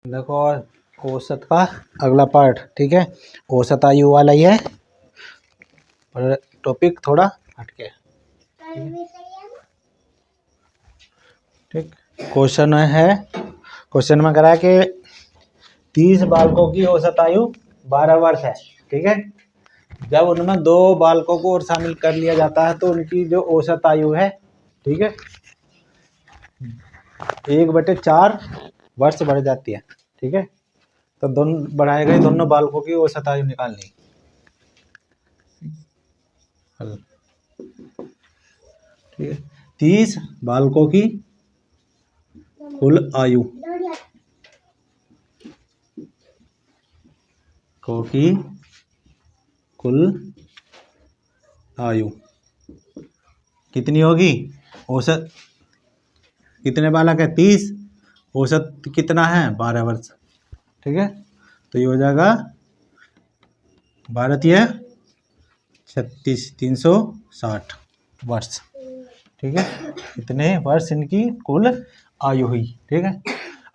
देखो औसत का अगला पार्ट, ठीक है। औसत आयु वाला ही है और टॉपिक थोड़ा हटके, ठीक। क्वेश्चन है, क्वेश्चन में करा कि 30 बालकों की औसत आयु 12 वर्ष है, ठीक है। जब उनमें 2 बालकों को और शामिल कर लिया जाता है तो उनकी जो औसत आयु है, ठीक है, 1/4 वर्ष बढ़ जाती है, ठीक है। तो दोनों बढ़ाए गए दोनों बालकों की औसत आयु निकालनी। ठीक है, 30 बालकों की कुल आयु कितनी होगी? औसत कितने बालक है? 30। औसत कितना है? 12 वर्ष, ठीक है। तो ये हो जाएगा 12 36 360 वर्ष, ठीक है। इतने वर्ष इनकी कुल आयु हुई, ठीक है।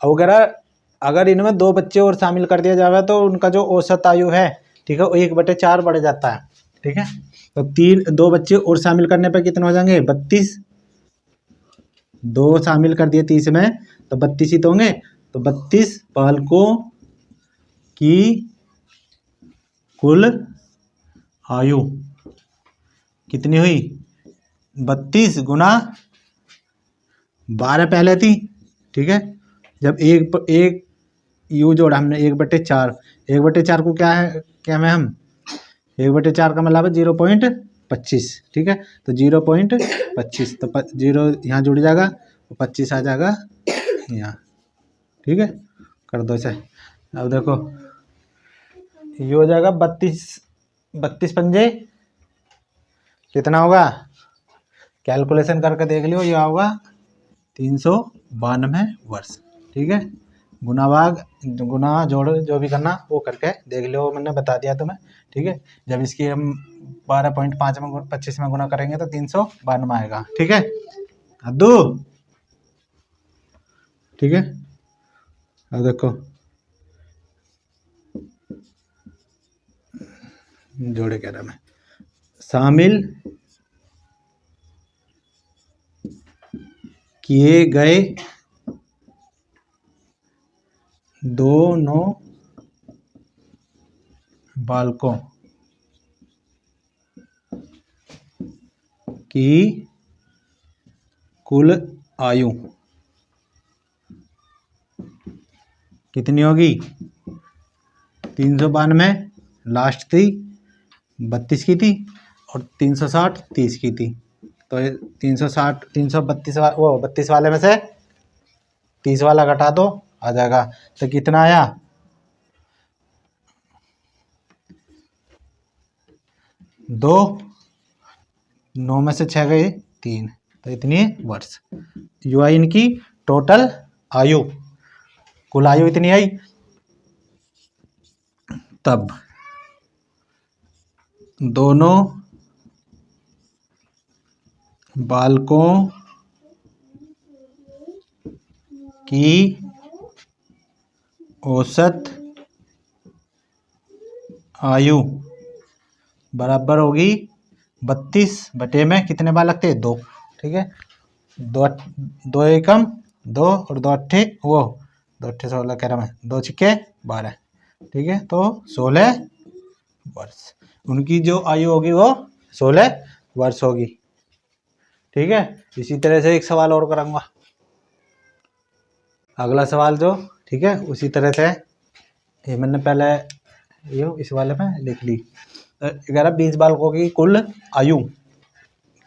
अब अगर इनमें 2 बच्चे और शामिल कर दिया जाए तो उनका जो औसत आयु है, ठीक है, वो 1/4 बढ़ जाता है, ठीक है। तो 2 बच्चे और शामिल करने पर कितने हो जाएंगे? 32। 2 शामिल कर दिए 30 में तो 32 ही तो होंगे। तो 32 बालकों की कुल आयु कितनी हुई? 32 गुना 12 पहले थी, ठीक है। जब एक यू जोड़ा हमने 1/4, 1/4 को क्या में हम 1/4 का मतलब है 0.25, ठीक है। तो 0.25 तो 0 यहाँ जुड़ जाएगा तो 25 आ जाएगा यहाँ, ठीक है। कर दो इसे। अब देखो ये हो जाएगा 32 पंजे कितना होगा? कैलकुलेशन करके देख लियो, ये होगा 392 वर्ष, ठीक है। गुना जोड़ जो भी करना वो करके देख लियो, मैंने बता दिया तुम्हें, ठीक है। जब इसकी हम 12.5 में 25 में गुना करेंगे तो 392 आएगा, ठीक है। अद्दू, ठीक है। अब देखो जोड़े कह रहा मैं, शामिल किए गए दोनों बालकों की कुल आयु कितनी होगी? 392 लास्ट थी, 32 की थी और 360 30 की थी। तो 360 332 वो 32 वाले में से 30 वाला घटा दो, आ जाएगा। तो कितना आया? 2, 9 में से 6 गए 3, तो इतनी वर्ष यू आई इनकी टोटल आयु, कुल आयु इतनी आई। तब दोनों बालकों की औसत आयु बराबर होगी 32 बटे में कितने बालक थे? 2, ठीक है। 2 एकम 2 और 2 अट्ठे 16 कह रहा मैं, 2 छिक्के 12, ठीक है। तो 16 वर्ष उनकी जो आयु होगी वो 16 वर्ष होगी, ठीक है। इसी तरह से एक सवाल और करूँगा, अगला सवाल जो, ठीक है, उसी तरह से ये मैंने पहले ये इस वाले में लिख ली। 20 बालकों की कुल आयु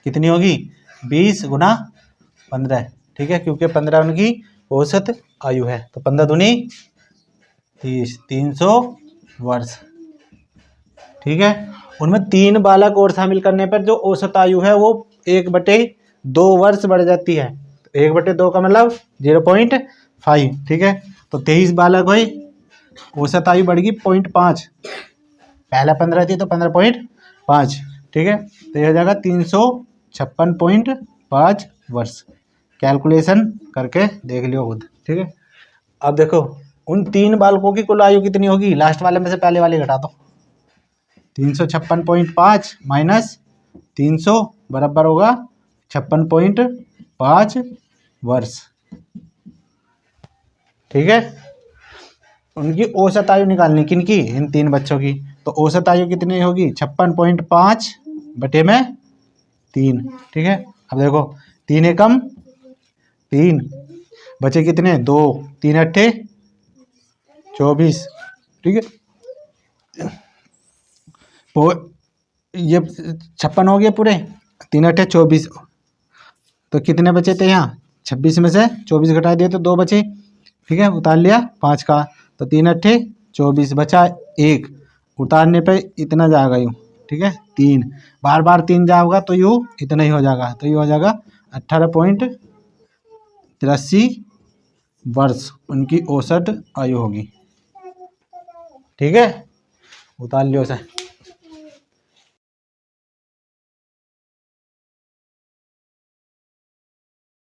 कितनी होगी? 20 गुना 15, ठीक है, क्योंकि 15 उनकी औसत आयु है। तो 15 दूनी 30, 300 वर्ष, ठीक है। उनमें 3 बालक और शामिल करने पर जो औसत आयु है वो 1/2 वर्ष बढ़ जाती है। 1/2 का मतलब 0.5, ठीक है। तो 23 बालक हुई, औसत आयु बढ़ गई 0.5, पहले 15 थी तो 15.5, ठीक है। तो ये हो जाएगा 356.5 वर्ष। कैलकुलेशन करके देख लियो खुद, ठीक है। अब देखो उन 3 बालकों की कुल आयु कितनी होगी? लास्ट वाले में से पहले वाले घटा दो। 356.5 माइनस 300 बराबर होगा 56.5 वर्ष। ठीक है। उनकी औसत आयु निकालनी, किनकी? इन 3 बच्चों की। तो औसत आयु कितनी होगी? 56.5 बटे में 3। ठीक है। अब देखो 3 एकम 3, बचे कितने? 2, 3 अट्ठे 24। ठीक है। तो ये 56 हो गए पूरे, 3 अट्ठे 24। तो कितने बचे थे यहाँ? 26 में से 24 घटा दिए तो 2 बचे। ठीक है। उतार लिया 5 का, तो 3 अट्ठे 24, बचा 1। उतारने पे इतना जाएगा यूँ। ठीक है। 3 बार बार 3 जाएगा तो यूँ इतना ही हो जाएगा। तो ये हो जाएगा 18.83 वर्ष उनकी औसत आयु होगी। ठीक है। उतार लियो सर।